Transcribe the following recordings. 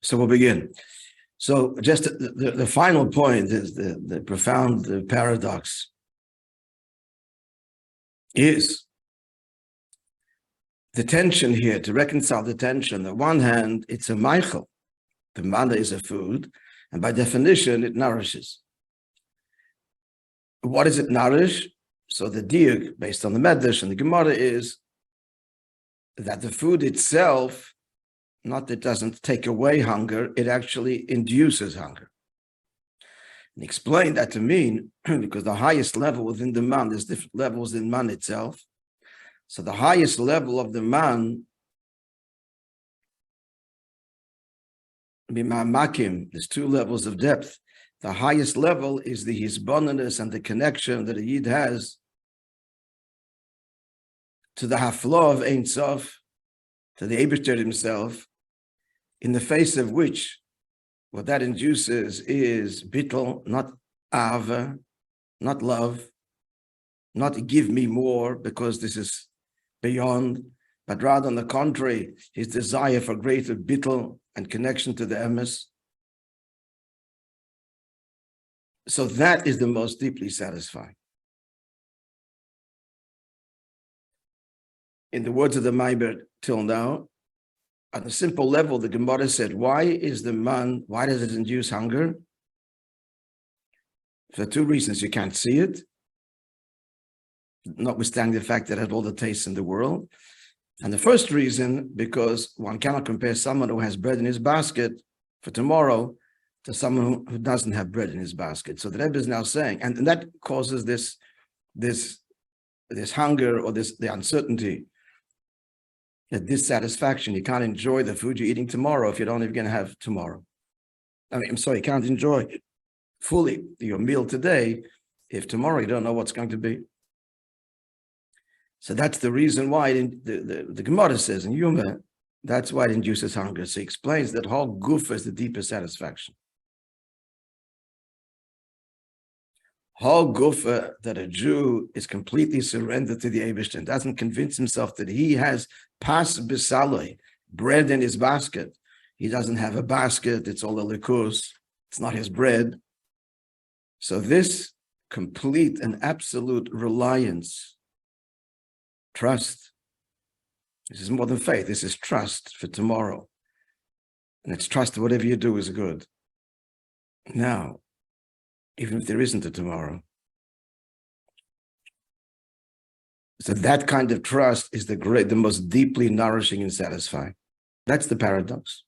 So we'll begin. So just the final point is the profound paradox is the tension here, to reconcile the tension. On one hand, it's a meichel. The manna is a food, and by definition, it nourishes. What does it nourish? So the diuk, based on the Medrash and the Gemara, is that the food itself, not that it doesn't take away hunger, it actually induces hunger. And explain that to mean, because the highest level within the man, there's different levels in man itself. So the highest level of the man, there's two levels of depth. The highest level is the hisbonenus and the connection that a yid has to the haflah of Ein Sof, to the Eibishter himself, in the face of which what that induces is bittul, not ava, not love, not give me more because this is beyond, but rather on the contrary, his desire for greater bittul and connection to the emes. So that is the most deeply satisfying. In the words of the Maiber till now, on a simple level, the Gemara said, why does it induce hunger? For two reasons. You can't see it, notwithstanding the fact that it had all the tastes in the world. And the first reason, because one cannot compare someone who has bread in his basket for tomorrow to someone who doesn't have bread in his basket. So the Rebbe is now saying, and that causes this hunger or the uncertainty, the dissatisfaction. You can't enjoy the food you're eating tomorrow if you don't even going to have tomorrow. I'm sorry, you can't enjoy fully your meal today if tomorrow you don't know what's going to be. So that's the reason why the Gemara says in Yuma, that's why it induces hunger. So he explains that whole gufa is the deepest satisfaction. Whole gufa, that a Jew is completely surrendered to the Eibishter and doesn't convince himself that he has pas b'saloi, bread in his basket. He doesn't have a basket, it's all a likus, it's not his bread. So this complete and absolute reliance, trust, this is more than faith, this is trust for tomorrow. And it's trust that whatever you do is good. Now, even if there isn't a tomorrow. So that kind of trust is the most deeply nourishing and satisfying. That's the paradox.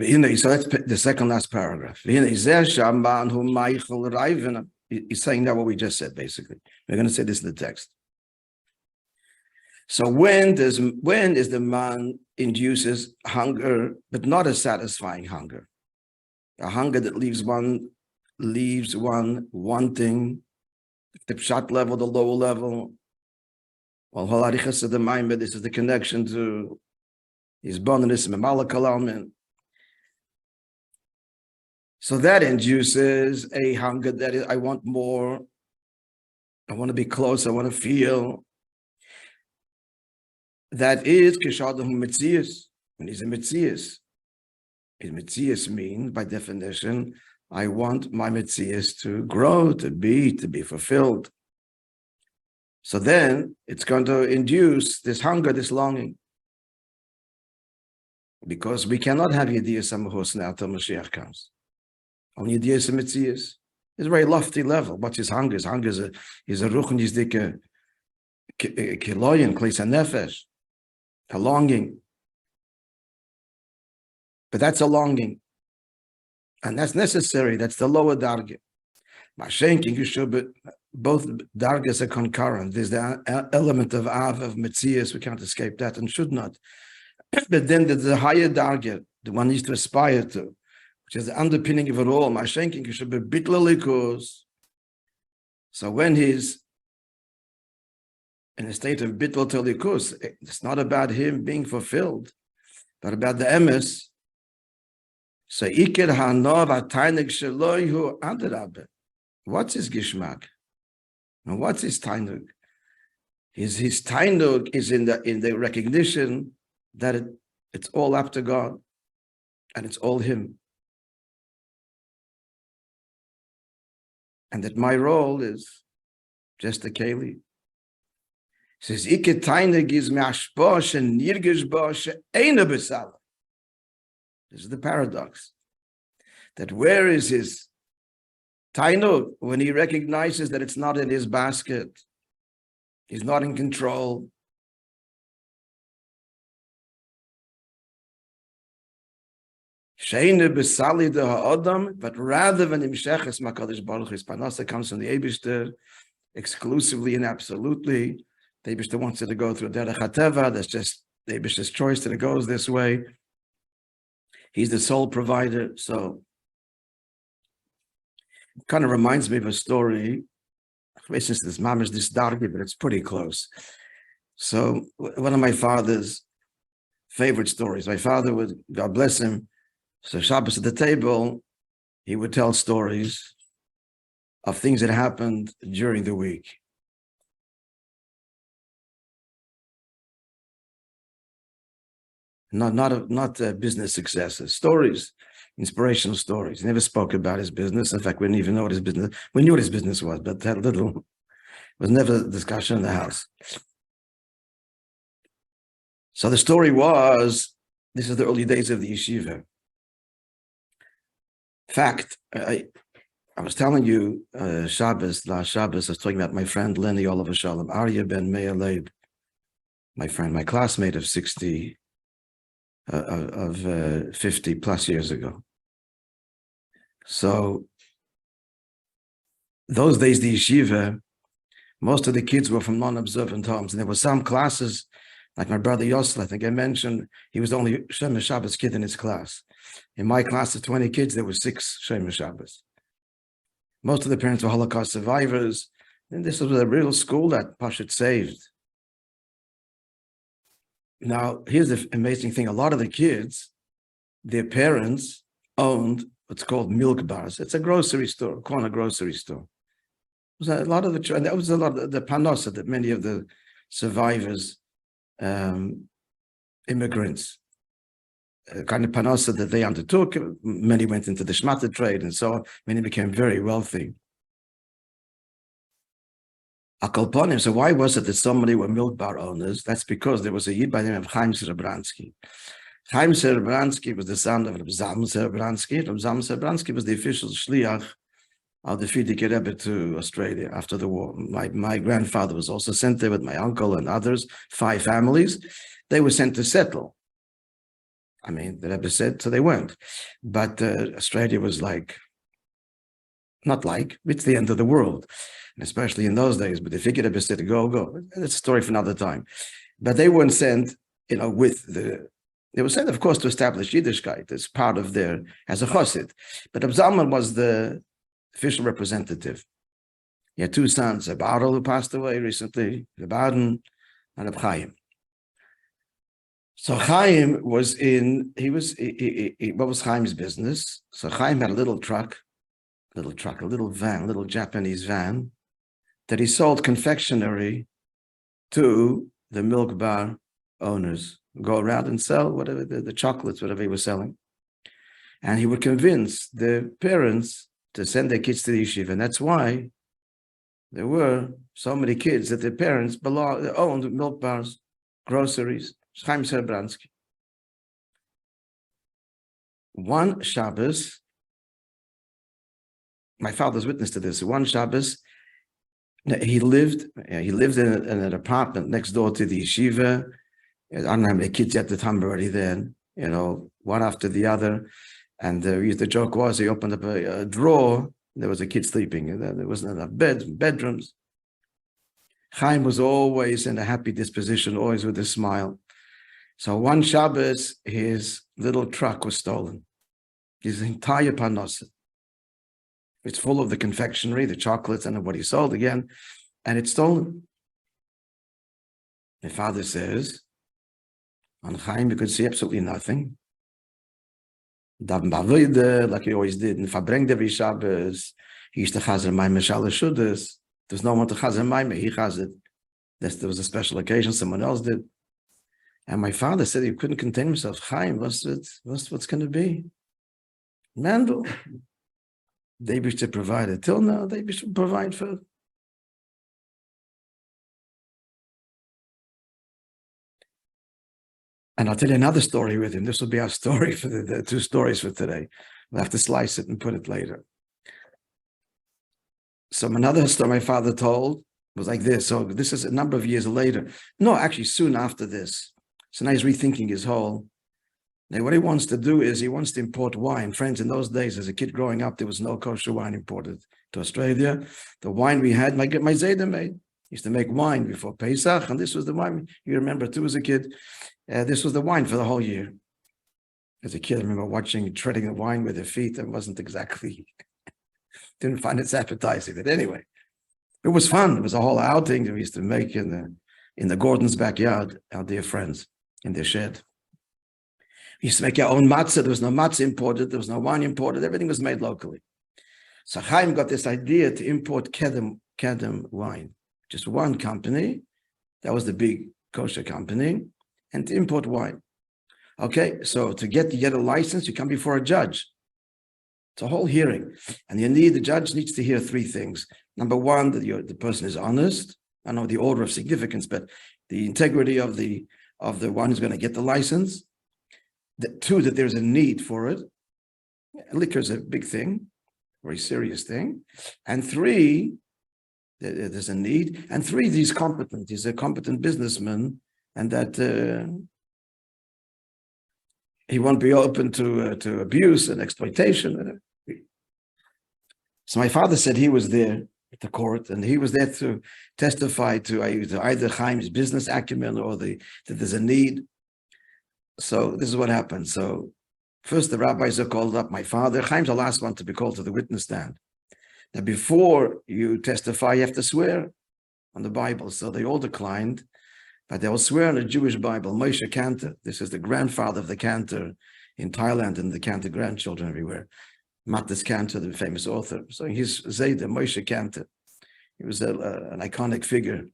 So that's the second last paragraph. He's saying that what we just said, basically. We're going to say this in the text. So when is the man induces hunger, but not a satisfying hunger? A hunger that leaves one wanting, the pshat level, the lower level. Well, this is the connection to his bonus, so that induces a hunger that is, I want more, I want to be close, I want to feel. That is kishadahu metzius, when he's a metzius. His metzius means, by definition, I want my metzius to grow, to be fulfilled. So then it's going to induce this hunger, this longing. Because we cannot have Yediyah Samahos now till Mashiach comes. On Yediyah Metzius, it's a very lofty level. What's his hunger? His hunger is a ruch yizdike kiloyin, klisa nefesh, a longing. But that's a longing. And that's necessary. That's the lower darga. Both dargas are concurrent. There's the element of av, of metzius. We can't escape that and should not. But then there's the higher darga, the one needs to aspire to, which is the underpinning of it all. So when he's in a state of bittul telikus, it's not about him being fulfilled, but about the emes. So Iker Hanov Atainik Sheloihu Adarabbe. What's his Gishmak? And what's his Tainug? His Tainug is in the recognition that it's all up to God and it's all him. And that my role is just a keli. Says Iker Tainug is me'ashpo she'nirgish bo she'eina b'sala. This is the paradox. That where is his tainug when he recognizes that it's not in his basket? He's not in control. Sheine besali de ha'adam, but rather than imsheches makadosh baruch his panasa comes from the Eibishter exclusively and absolutely. The Eibishter wants it to go through derech hateva. That's just the Eibishter's choice that it goes this way. He's the sole provider. So it kind of reminds me of a story. Since this mamish this dargi, but it's pretty close. So one of my father's favorite stories. My father would, God bless him, so Shabbos at the table, he would tell stories of things that happened during the week. Not business successes, stories, inspirational stories. He never spoke about his business. In fact, we didn't even know what his business. We knew what his business was, but that little was never a discussion in the house. So the story was, this is the early days of the yeshiva. In fact, I was telling you, last Shabbos, I was talking about my friend Lenny Oliver Shalom, Arya ben Meir Leib, my friend, my classmate of 50 plus years ago. So those days, the yeshiva, most of the kids were from non-observant homes, and there were some classes, like my brother Yosel, I think I mentioned, he was the only Shemesh Shabbos kid in his class. In my class of 20 kids, there were 6 Shemesh Shabbos. Most of the parents were Holocaust survivors, and this was a real school that Pashut saved. Now, here's the amazing thing. A lot of the kids, their parents owned what's called milk bars. It's a grocery store, corner grocery store. It was a lot of and that was a lot of the panosa that many of the survivors, immigrants, kind of panosa that they undertook. Many went into the shmata trade and so on. Many became very wealthy. Akalponim. So why was it that so many were milk bar owners? That's because there was a yid by the name of Chaim Serebransky. Chaim Serebransky was the son of Reb Zalman Serebransky. Reb Zalman Serebransky was the official shliach of the Frierdiker Rebbe to Australia after the war. My grandfather was also sent there with my uncle and others, 5 families. They were sent to settle. I mean, the Rebbe said, so they weren't. But Australia was it's the end of the world. And especially in those days, but the Frierdiker Rebbe said, go. That's a story for another time. But they weren't sent, they were sent, of course, to establish Yiddishkeit as part of as a chassid. But Reb Zalman was the official representative. He had 2 sons, Reb Arel, who passed away recently, Reb Aden, and Reb Chaim. So Chaim what was Chaim's business? So Chaim had a little van, a little Japanese van, that he sold confectionery to the milk bar owners. Go around and sell whatever, the chocolates, whatever he was selling. And he would convince the parents to send their kids to the yeshiva. And that's why there were so many kids that their parents owned milk bars, groceries. Chaim Serebransky. One Shabbos, my father's witness to this. One Shabbos, he lived in an apartment next door to the yeshiva. I don't know how many kids at the time already then, one after the other. And the joke was he opened up a drawer, there was a kid sleeping, and there wasn't enough bedrooms. Chaim was always in a happy disposition, always with a smile. So one Shabbos, his little truck was stolen. His entire parnasa. It's full of the confectionery, the chocolates, and what he sold again, and it's stolen. My father says, on Chaim, you could see absolutely nothing. like he always did, and Fabreng every Shabbos. He used to chazer Maimah Shalosh Shudas. There's no one to chazer Maimah. He chazered. There was a special occasion. Someone else did. And my father said he couldn't contain himself. Chaim, what's going to be? Mandel. They wish to provide it. Till now, they wish to provide for it. And I'll tell you another story with him. This will be our story for the two stories for today. We'll have to slice it and put it later. So another story my father told was like this. So this is a number of years later. No, actually soon after this. So now he's rethinking his whole. Now what he wants to do is he wants to import wine. Friends, in those days, as a kid growing up, there was no kosher wine imported to Australia. The wine we had, my Zayda made. He used to make wine before Pesach, and this was the wine you remember too as a kid. This was the wine for the whole year. As a kid, I remember treading the wine with their feet. It wasn't exactly, didn't find it appetizing. But anyway, it was fun. It was a whole outing that we used to make in the Gordon's backyard, our dear friends, in their shed. We used to make our own matzah. There was no matzah imported. There was no wine imported. Everything was made locally. So Chaim got this idea to import Kedem wine. Just one company. That was the big kosher company. And to import wine. Okay, so to get a license, you come before a judge. It's a whole hearing. And the judge needs to hear three things. Number one, that the person is honest. I don't know the order of significance, but the integrity of the one who's going to get the license. Two, that there's a need for it. Liquor is a big thing, very serious thing. And three, there's a need. And three, he's competent. He's a competent businessman. And that he won't be open to abuse and exploitation. So my father said he was there at the court, and he was there to testify to either Chaim's business acumen or that there's a need. So this is what happened. So first the rabbis are called up. My father, Chaim's the last one to be called to the witness stand. Now before you testify, you have to swear on the Bible. So they all declined. But they will swear on a Jewish Bible. Moishe Cantor, this is the grandfather of the Cantor in Thailand and the Cantor grandchildren everywhere. Matis Cantor, the famous author. So he's Zayda, Moishe Cantor. He was an iconic figure.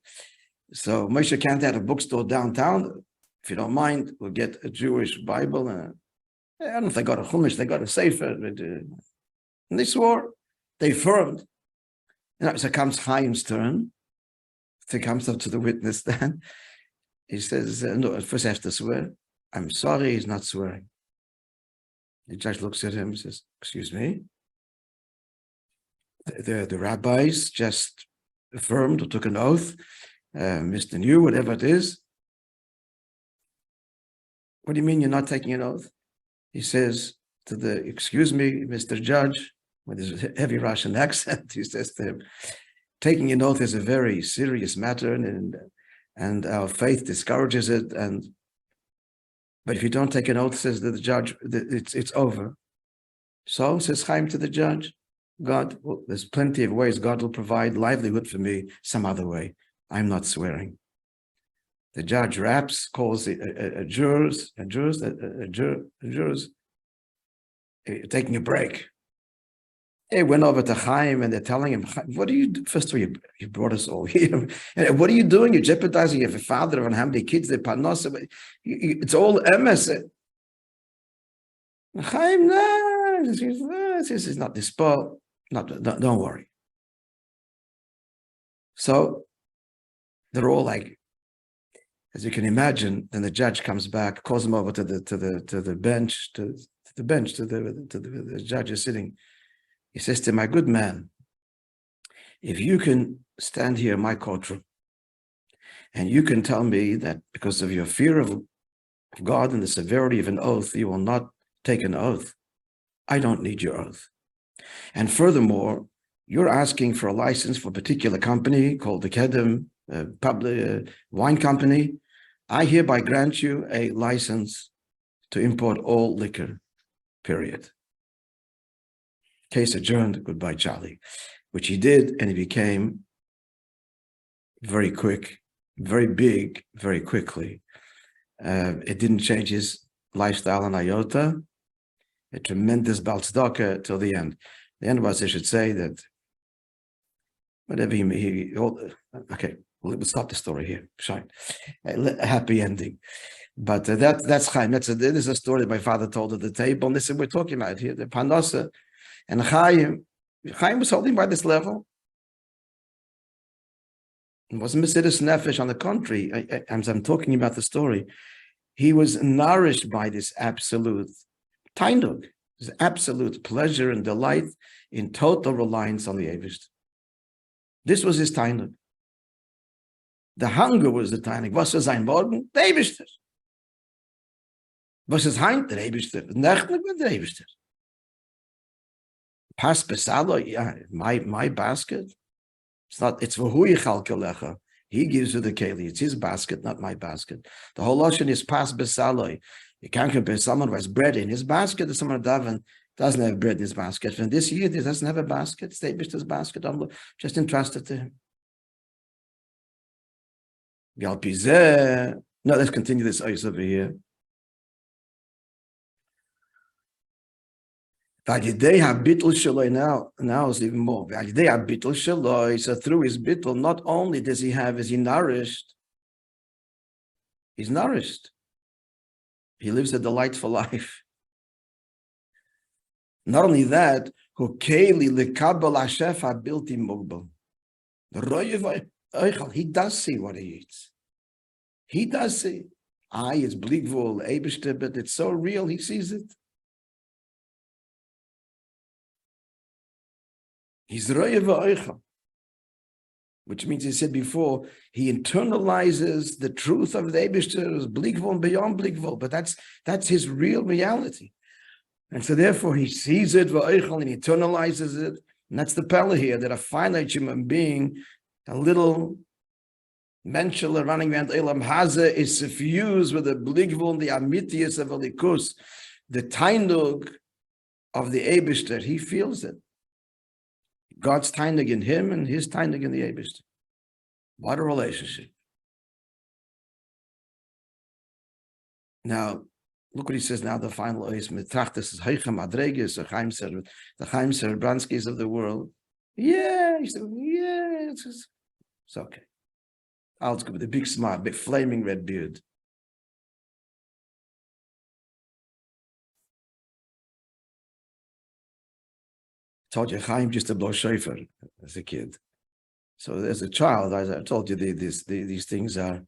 So Moishe Cantor had a bookstore downtown. If you don't mind, we'll get a Jewish Bible. I don't know if they got a Chumash, they got a Sefer. But, and they swore. They affirmed. So comes Chaim's turn. He comes up to the witness stand. He says, no, first I have to swear. I'm sorry, he's not swearing. The judge looks at him and says, excuse me? The rabbis just affirmed or took an oath, Mr. New, whatever it is. What do you mean you're not taking an oath? He says excuse me, Mr. Judge, with his heavy Russian accent, he says to him, taking an oath is a very serious matter, and our faith discourages it. But if you don't take an oath, says the judge, it's over. So says Chaim to the judge, there's plenty of ways God will provide livelihood for me some other way. I'm not swearing. The judge calls a jurors taking a break. He went over to Chaim and they're telling him, what do you do? First of all, you brought us all here. And what are you doing? You're jeopardizing your father and how many kids they parnosa. It's all MS. Chaim, no, this is not disposed. Don't worry. So they're all like, as you can imagine, then the judge comes back, calls him over to the bench, to the judge is sitting. He says to him, my good man, if you can stand here in my courtroom and you can tell me that because of your fear of God and the severity of an oath, you will not take an oath, I don't need your oath. And furthermore, you're asking for a license for a particular company called the Kedem public wine company. I hereby grant you a license to import all liquor, period. Case adjourned, goodbye, Charlie, which he did, and he became very quick, very big, very quickly. It didn't change his lifestyle an iota. a tremendous Baal Tzedakah till the end. The end was, I should say, that whatever okay, we'll stop the story here. Shine. A happy ending. But that's Chaim. This is a story my father told at the table. And this is what we're talking about here, the Parnasa. And Chaim was holding by this level. It wasn't Mesidus Nefesh, on the contrary. As I'm talking about the story, he was nourished by this absolute tainug, this absolute pleasure and delight in total reliance on the Eibishter. This was his tainug. The hunger was the tainug. Was war sein Morgen? Der Eibishter. Was ist heint? Der Eibishter. Nächtlich mit der Eibishter. Pas besalo, yeah, my basket. It's VaYarivecha. He gives you the keli. It's his basket, not my basket. The whole ocean is pas besaloi. You can't compare someone who has bread in his basket to someone who doesn't have bread in his basket. And this year, he doesn't have a basket. It's the Eibishter's basket. Just entrusted to him. No, let's continue this ice over here. Now is even more. So through his bittul, not only does he have, is he nourished, he's nourished. He lives a delightful life. Not only that, he does see what he eats. He does see. It's bligvul, Eibishter, but it's so real, he sees it. He's VaYarivecha, which means, he said before, he internalizes the truth of the Eibishter as bligvul and beyond bligvul, but that's his real reality. And so therefore he sees it, VaYarivecha, and he internalizes it. And that's the pella here, that a finite human being, a little menschler running around Elam Haza, is suffused with the bligvul and the amitius of Alikus, the tainug of the Eibishter. He feels it. God's tainug in him and his tainug in the Eibishter. What a relationship. Now, look what he says now, the final ois, Mitrachtes is Heichem Adreges, the Chaim Branskis of the world. Yeah, he said, yeah, it's okay. I'll go with a big smile, big flaming red beard. Told you Chaim used to blow shofar as a kid. So as a child, as I told you, these things are,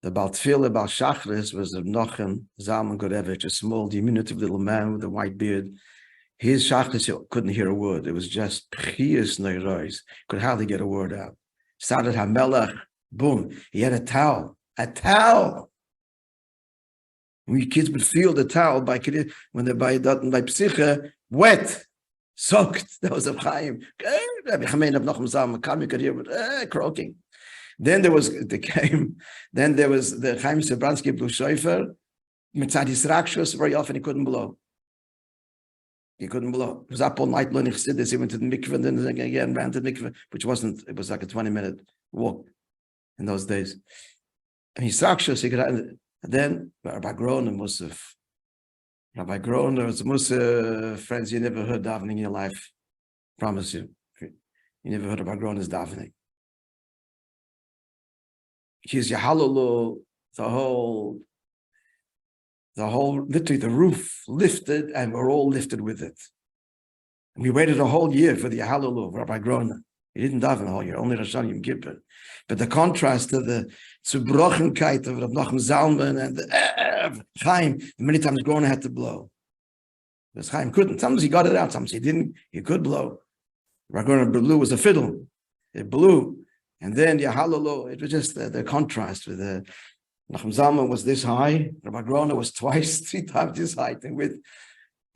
the Baal Tefillah, Baal Shachris was a Nochem Zalman Gorevich, a small, diminutive little man with a white beard. His Shachris couldn't hear a word. It was just Prius Neirois. Could hardly get a word out. Started HaMelech, boom. He had a towel. When kids would feel the towel when they're by Psiche, wet. Soaked. That was a Chaim. Rabbi Chamein of Nachum Zalman, you could hear it croaking. Then there was the Chaim Sebransky blew shofar. Mitzad Yisrakshus, very often he couldn't blow. He was up all night learning chassidus. He went to the mikveh and then again ran to the mikveh, it was like a 20-minute walk in those days. And Yisrakshus, he could, and then Rabbi Groner Musaf. Rabbi Groner was Musaf, friends, you never heard davening in your life. Promise you. You never heard about Groner's davening. Here's your hallelu, the whole, literally the roof lifted, and we're all lifted with it. And we waited a whole year for the hallelu of Rabbi Groner. He didn't daven a whole year, only Rosh Hashanah Yom Kippur. But the contrast to the Zubrochenkeit of Rabbi Nachum Zalman and the Chaim, many times Groner had to blow. Because Chaim couldn't. Sometimes he got it out, sometimes he didn't. He could blow. Rabbi Groner blew was a fiddle. It blew. And then the hallelu, it was just the contrast with the Nachum Zalman was this high, Rabbi Groner was twice, 3 times this height, and with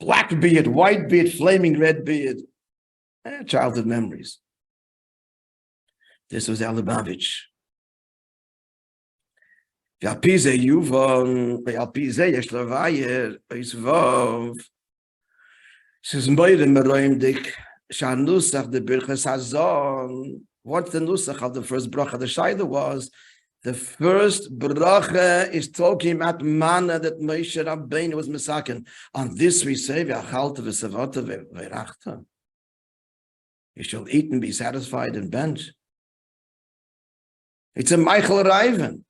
black beard, white beard, flaming red beard. Childhood memories. This was Meliובאוויטש. ועל פי זה יובן, ועל פי זה יש לווייר, ויסבוב, שזמוירים מרואים דיק, שהנוסח דברכס הזון, what the nusach of the first bracha, the shaila was, The first bracha is talking about manna that Moishe Rabbeinu was misaken. On this we say, VaYaancha VaYarivecha. You shall eat and be satisfied and bench. It's a Michael Riven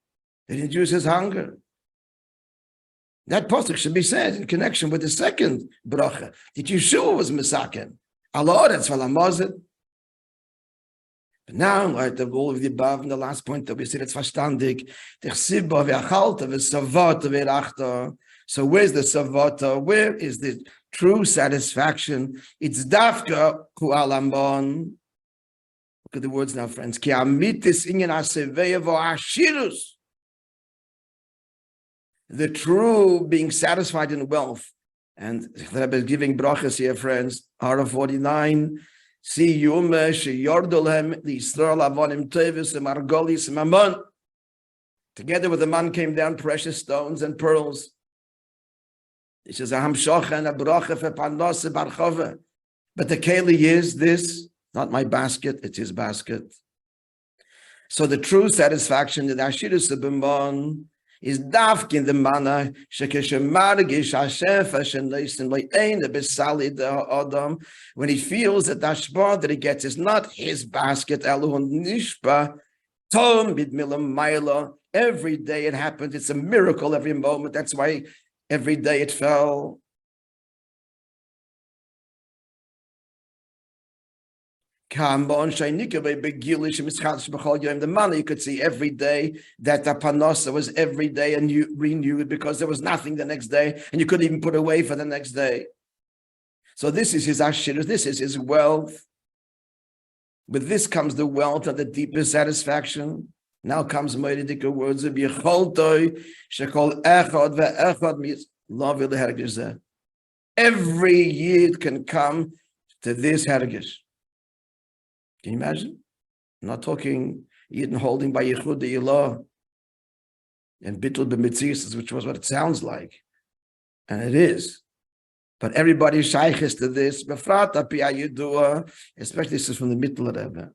that induces hunger. That pasuk should be said in connection with the second bracha that Yeshua was misaken. Allah, that's valamazit. But now, right, the all of the above, and the last point that we said, it's verstandig. So where's the savata? Where is the true satisfaction? It's dafka ku'alambon. Look at the words now, friends. Ki amitis inyan aseveya v'ashirus. The true being satisfied in wealth. And the Rabbi is giving brachas here, friends. Ara 49. See Yume Sheyordolhem the Yisrael Avonim Tevis and Margolis Mammon. Together with the man came down precious stones and pearls. He says, Aham Shocha and a bracha for Panos Barchove. But the keli is this, not my basket, it's his basket. So the true satisfaction in the Ashirus Bimon is dafk in the manna when he feels that the hashpah that he gets is not his basket. Every day it happens. It's a miracle every moment. That's why every day it fell. The money you could see every day that the panosa was every day and you renewed because there was nothing the next day and you couldn't even put away for the next day. So this is his ashirus, this is his wealth. With this comes the wealth and the deepest satisfaction. Now comes Moedidika words of Yecholtoi, Shekol Echad ve'echad means love the hergish. Every yid can come to this hergish. Can you imagine? I'm not talking Yidden holding by Yichud the Ilah and Bittul b'Mitzis, which was what it sounds like. And it is. But everybody shayches to this, especially this is from the Mittler Rebbe.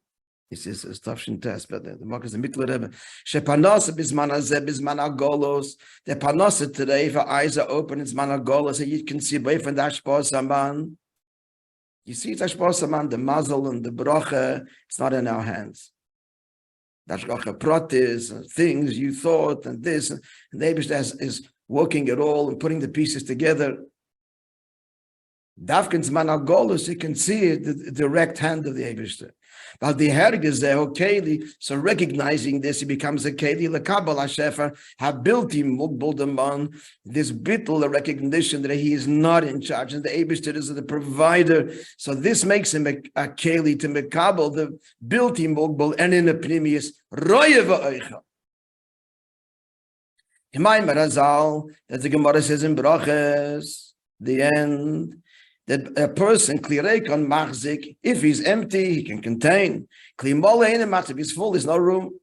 This is a Tafshin test, but the mark is the Mittler Rebbe. Shepanos bisman hazeh bisman agolos. The panos today, if our eyes are open, it's man agolos, so you can see away from the hashpah saman. You see, the mazel and the bracha, it's not in our hands. Dashgacha pratis, things you thought, and this, and the Eibishter is working it all and putting the pieces together. Dafkin's managolus, you can see it, the direct hand of the Eibishter. But the herges there, keli, so recognizing this, he becomes a keli, lekabel hashefer, have built him mugboldemon, this bittul, the recognition that he is not in charge, and the Eibishter is the provider. So this makes him a keli to mekabel, the built him mugbol, and in the pnimius, roye va'oicha. Himay marazal, as the Gemara says in Braches, the end, that a person, klireikon machzik, if he's empty, he can contain. Klimole in if he's full, there's no room.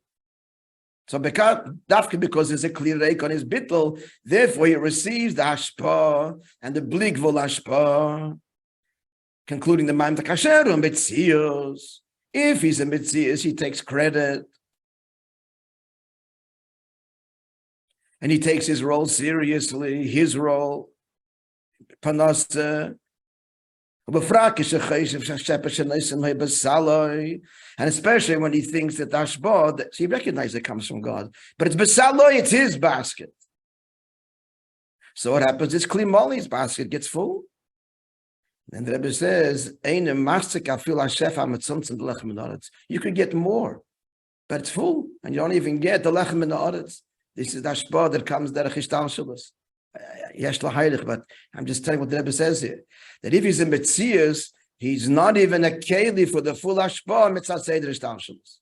So because there's a klireikon his bittel, therefore he receives the hashpah and the blikvol hashpah, concluding the maim takasheru mitzios. If he's a mitzios, he takes credit. And he takes his role seriously, his role. Panasa. And especially when he thinks that Ashbod, he recognizes it comes from God. But it's Besaloy, it's his basket. So what happens is Klimoli's basket gets full. And the Rebbe says, you could get more, but it's full, and you don't even get the lechem in the aretz. This is the Ashbod that comes derech ishtalshelos. But I'm just telling what the Rebbe says here. That if he's in Metzias, he's not even a keli for the full hashpah mitzvah seder ishtalshelos.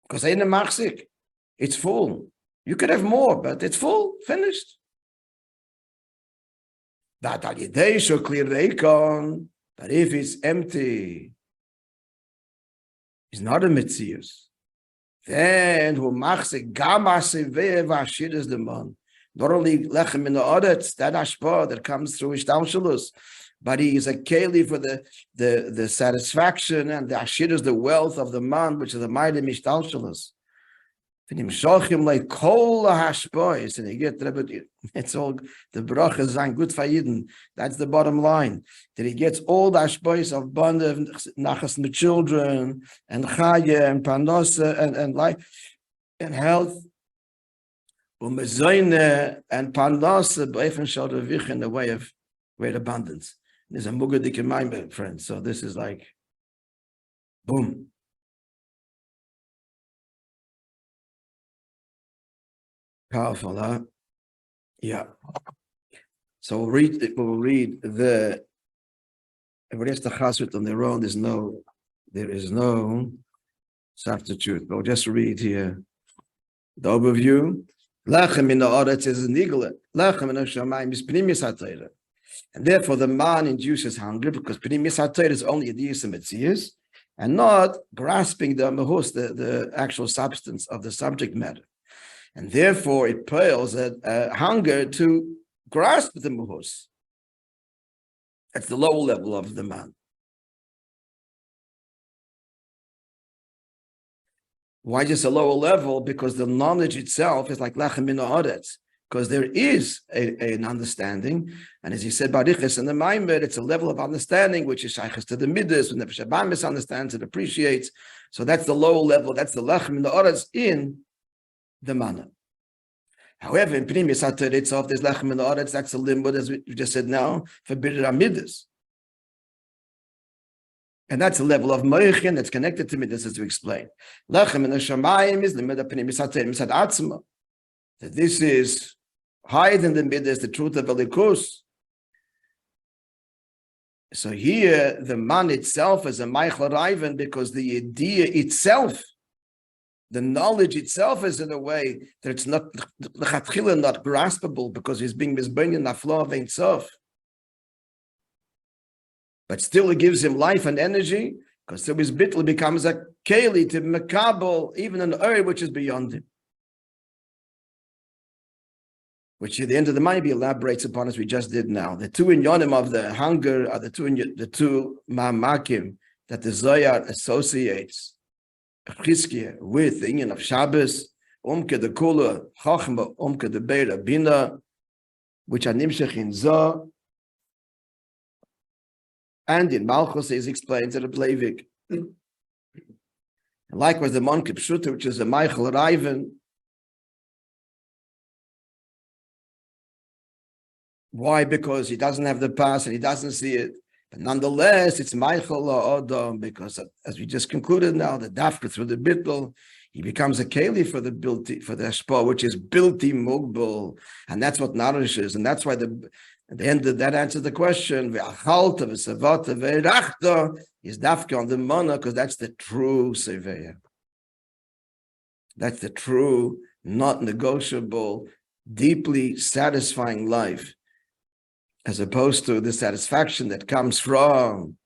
Because in a machzik, it's full. You could have more, but it's full, finished. That al yedei shel kli reikon, but if it's empty, he's not a Metzias. Then who machzik gam asiveh v'ashir is the man. Not only lechem in the audits, that ashpa that comes through ishtalshalus, but he is a keli for the satisfaction and the ashirus, the wealth of the man, which is the maidim ishtalshalus. And you get it's all the brachas are good for Yidden. That's the bottom line. That he gets all the ashbois of bond of nachas and the children and chaya and panosa and life and health. And panosa b'efen shel VaYarivecha in the way of great abundance. There's a MUGA dik in mind, friends. So this is like boom. Powerful, huh? Yeah. So we'll read the everybody has to chasut on their own. There is no substitute. But we'll just read here the overview. Lechem in the Oretz is an eagle. Lechem in the Shamayim is pnimis hatayra. And therefore the man induces hunger because pnimis hatayra is only a dius and metzius, and not grasping the mahus, the actual substance of the subject matter. And therefore, it pales at hunger to grasp the muhus. That's the lower level of the man. Why just a lower level? Because the knowledge itself is like lechem min haaretz. Because there is an understanding, and as he said, bariches and the maimer, it's a level of understanding which is shayches to the midas, when the Shabbat understands and appreciates. So that's the lower level. That's the lechem min haaretz in the manna. However, in Pnimis HaTorah itself, there's lechem in the Oretz, that's a limud, as we just said now, for Bidur HaMidas. And that's a level of Moichin that's connected to Midas, as we explained. Lechem in the Shamayim is limud of Pnimis HaTorah, Misad Atzma. That this is higher than the Midas, the truth of Elikus. So here, the man itself is a Meichel Reiven because the idea itself, the knowledge itself is in a way that it's not graspable because he's being misbein in the flow of Ein Sof. But still it gives him life and energy because so his bittul becomes a keli to mekabel, even an area which is beyond him. Which at the end of the mind he elaborates upon as we just did now. The two inyonim of the hunger are the two ma'amakim that the Zohar associates with the union of Shabbos, the kula chachma, the beira bina, which are nimshach in Zoh, and in Malchus is explained to the Plavik. And likewise, the Mon Kipshuta, which is a Meichel Reiven. Why? Because he doesn't have the past and he doesn't see it. But nonetheless, it's Meichel Odom because, as we just concluded now, the dafka through the bittul, he becomes a keli for the ashpa, which is bilti mugbal, and that's what nourishes, and that's why at the end of that answers the question. Ve'achalta v'savata ve'irachta is dafka on the mana because that's the true seveya. That's the true, not negotiable, deeply satisfying life. As opposed to the satisfaction that comes from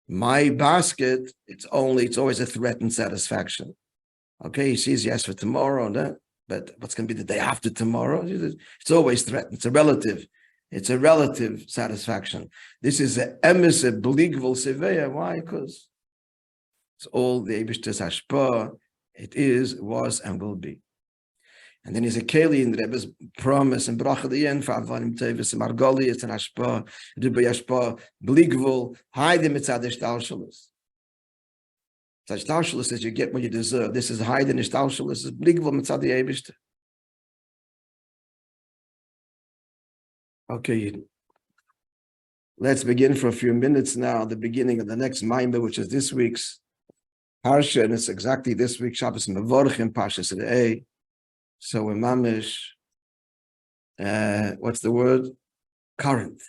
my basket, it's always a threatened satisfaction. Okay, he sees yes for tomorrow, but what's going to be the day after tomorrow? It's always threatened. It's a relative satisfaction. This is a emes, a bligval seveya. Why? Because it's all the Eibishter's hashpah. It is, was, and will be. And then he's a keli in the Rebbe's promise and bracha at the end for avanim tevis and margoli. It's an hashpa, dubai hashpa, bligvul, hide the mitzad ishtalshalus. Ishtalshalus is you get what you deserve. This is hide and ishtalshalus is bligvul mitzad the Eibishter. Okay, let's begin for a few minutes now. The beginning of the next Maimer, which is this week's parsha, and it's exactly this week Shabbos Mevorchim Parshas Re'eh. So we're mamish, what's the word? Current.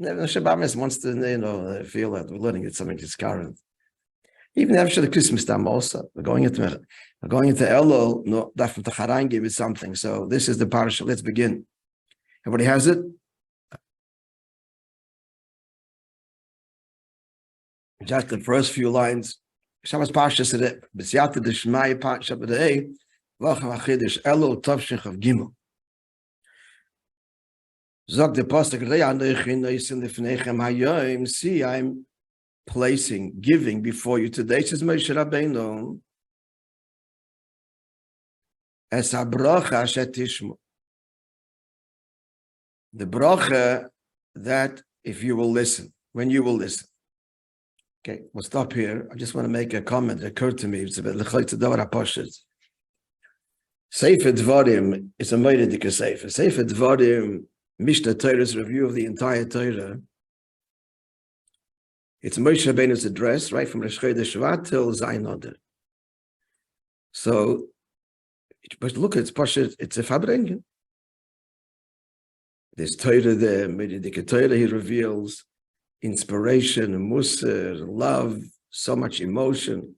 Shabbat wants to, feel that we're learning it something that's current. Even after the Christmas time also, we're going into Elul, no, daf Tacharan gave it something. So this is the parsha. Let's begin. Everybody has it? Just the first few lines. Shabbos parsha said, "B'siyata d'shmai parsha b'dei." Gimel. Zog the pasuk, see, I'm placing, giving before you today, says Moshe Rabbeinu, as a bracha shetishmu. The bracha that if you will listen, when you will listen. Okay, we'll stop here. I just want to make a comment that occurred to me. It's a bit Sefer Dvarim is a Meidike Sefer. Sefer Dvarim, Mishnah Torah's review of the entire Torah. It's Moshe Rabbeinu's address, right from Rosh Chodesh Shvat till Zayin Adar. So, but look, it's Pashat, it's a Fabrengen. There's Torah there, Meidike Torah, he reveals inspiration, musar, love, so much emotion.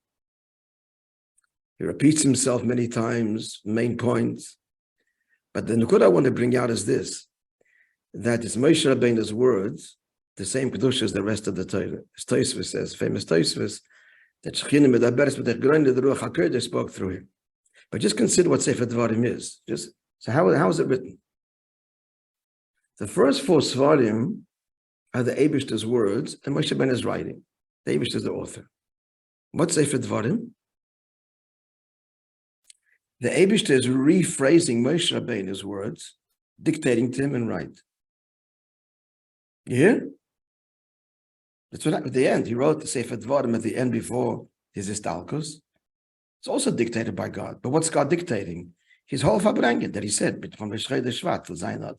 He repeats himself many times, main points. But the nukud I want to bring out is this, that it's Moshe Rabbeinu's words, the same kedusha as the rest of the Torah. As Tosfos says, famous Tosfos, that Shechina medaberes with the ground of the Ruach HaKodesh spoke through him. But just consider what Sefer Dvarim is. So how is it written? The first 4 Svarim are the Eibishter's words, and Moshe Rabbeinu's writing. The Eibishter is the author. What's Sefer Dvarim? The Eibishter is rephrasing Moshe Rabbeinu's words, dictating to him and write. You hear? That's what happened at the end. He wrote the Sefer Dvarim at the end before his Istalkos. It's also dictated by God. But what's God dictating? His whole Fabrengen that he said, from Rosh Chodesh Shvat to Zayin Adar.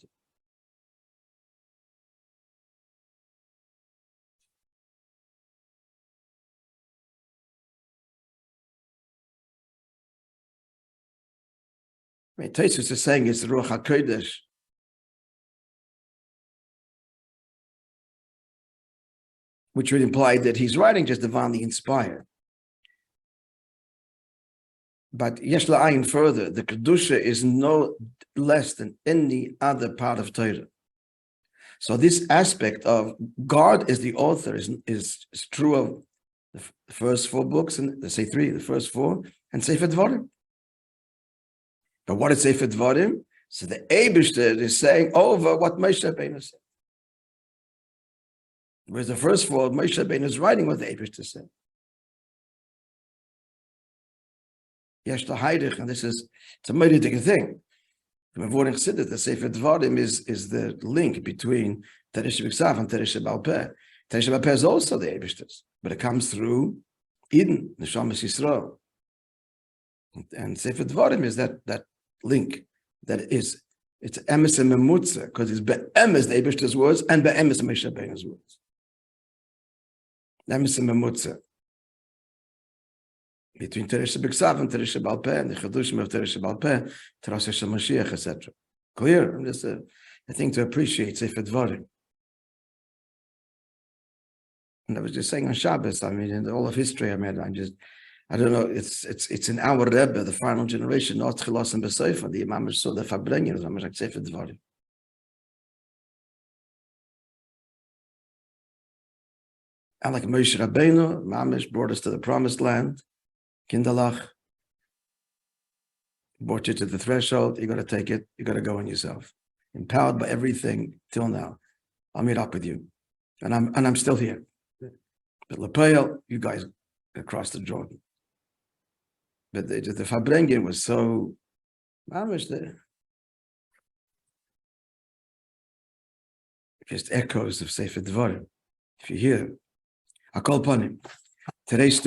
Tosfos is saying it's the Ruach HaKodesh. Which would imply that he's writing just divinely inspired. But yesh la'ayin further, the kedusha is no less than any other part of Torah. So this aspect of God as the author is true of the first 4 books, and let's say 3, the first 4, and Sefer Dvarim. But what is Sefer Dvarim? So the Eibishter is saying over what Moshe Rabbeinu said. Whereas the first 4, Moshe Rabbeinu is writing what the Eibishter said. Yesh l'hayrich, and it's a mighty big thing. The Sefer Dvarim is the link between Teresh B'Ksav and Teresh B'Al Peh. Teresh B'Al Peh is also the Eibishter's, but it comes through Eden, the Neshamas Yisrael. And Sefer Dvarim is that link that it's emes and memutza, because it's be'emes the Eibishter's words and be'emes Moshe Rabbeinu's words. Emes and memutza between Teresh B'Ksav and Teresh B'Al Peh and the Chedushim of Teresh B'Al Peh, Teras Mashiach, etc. Clear? Just a thing to appreciate Sefer Dvarim. And I was just saying on Shabbos, I mean, in all of history, I don't know, it's in our Rebbe, the final generation, not Chilas and Besoifa, the Imam saw the Fabrengen, Imam like Sefer Dvarim. And like Moshe Rabbeinu, Mamish brought us to the promised land, Kindalach, brought you to the threshold, you got to take it, you got to go on yourself. Empowered by everything till now. I'll meet up with you. And I'm still here. But Lepel, you guys across the Jordan. But the Fabrengen was so mamish there. Just echoes of Sefer Dvarim. If you hear, Akol Panim. Today's story.